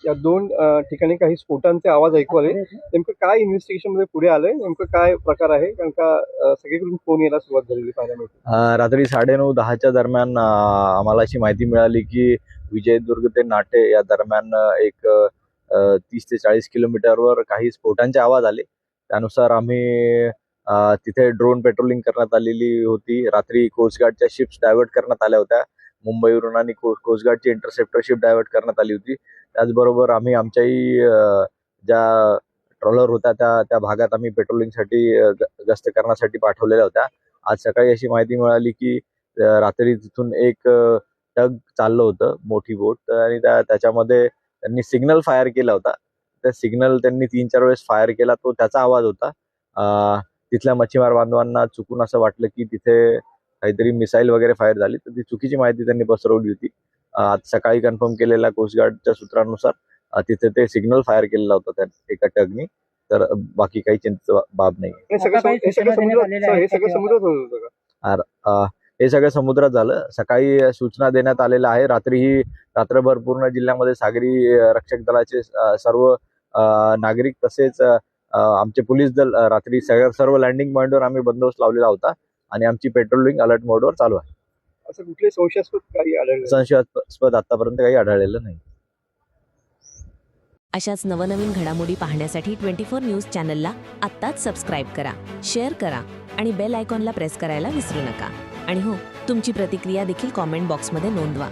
या दोन ठिकाणी काही स्फोटांचे आवाज ऐकू आले. नेमकं काय इन्व्हेस्टिगेशन मध्ये पुढे आलंय, नेमकं काय प्रकार आहे? कारण का सगळीकडून फोन यायला सुरुवात झालेली पाहायला मिळते. रात्री 9:30-10च्या दरम्यान आम्हाला अशी माहिती मिळाली की विजयदुर्ग ते नाटे या दरम्यान एक 30 ते 40 किलोमीटरवर काही स्फोटांचे आवाज आले. त्यानुसार आम्ही तिथे ड्रोन पेट्रोलिंग करण्यात आलेली होती. रात्री कोस्टगार्डच्या शिप्स डायव्हर्ट करण्यात आल्या होत्या. मुंबईवरून आणि कोस्टगार्डची इंटरसेप्टर शिप डायव्हर्ट करण्यात आली होती. त्याचबरोबर आम्ही आमच्याही ज्या ट्रॉलर होत्या त्या भागात आम्ही पेट्रोलिंगसाठी गस्त करण्यासाठी पाठवलेल्या होत्या. आज सकाळी अशी माहिती मिळाली की रात्री तिथून एक टग चाललं होतं, मोठी बोट, आणि त्याच्यामध्ये त्यांनी सिग्नल फायर केला होता. त्या सिग्नल त्यांनी 3-4 वेळेस फायर केला, तो त्याचा आवाज होता. तिथल्या मच्छीमार बांधवांना चुकून असं वाटलं की तिथे काहीतरी मिसाईल वगैरे फायर झाली, तर ती चुकीची माहिती त्यांनी पसरवली होती. आज सकाळी कन्फर्म केलेल्या कोस्टगार्डच्या सूत्रानुसार तिथे ते सिग्नल फायर केलेला होता त्या एका टगनी. तर बाकी काही चिंतेची बाब नाही. हे सगळं समुद्रात होत होतं का? हे सगळं समुद्रात झालं. सकाळी सूचना देण्यात आलेल्या आहे. रात्रभर पूर्ण जिल्ह्यामध्ये सागरी रक्षक दलाचे सर्व नागरिक तसेच आमचे पोलीस दल रात्री सर्व लँडिंग पॉइंटवर आम्ही बंदोबस्त लावलेला होता आणि आमची पेट्रोलिंग अलर्ट मोडवर चालू आहे. असं कुठले संशयास्पद काही आढळलं? संशयास्पद आतापर्यंत काही आढळलेलं नाही. अशाच नवनवीन घडामोडी पाहण्यासाठी 24 न्यूज चॅनलला आत्ताच सबस्क्राईब करा, शेअर करा आणि बेल आयकॉनला प्रेस करायला विसरू नका. आणि हो, तुमची प्रतिक्रिया देखील कॉमेंट बॉक्समध्ये नोंदवा.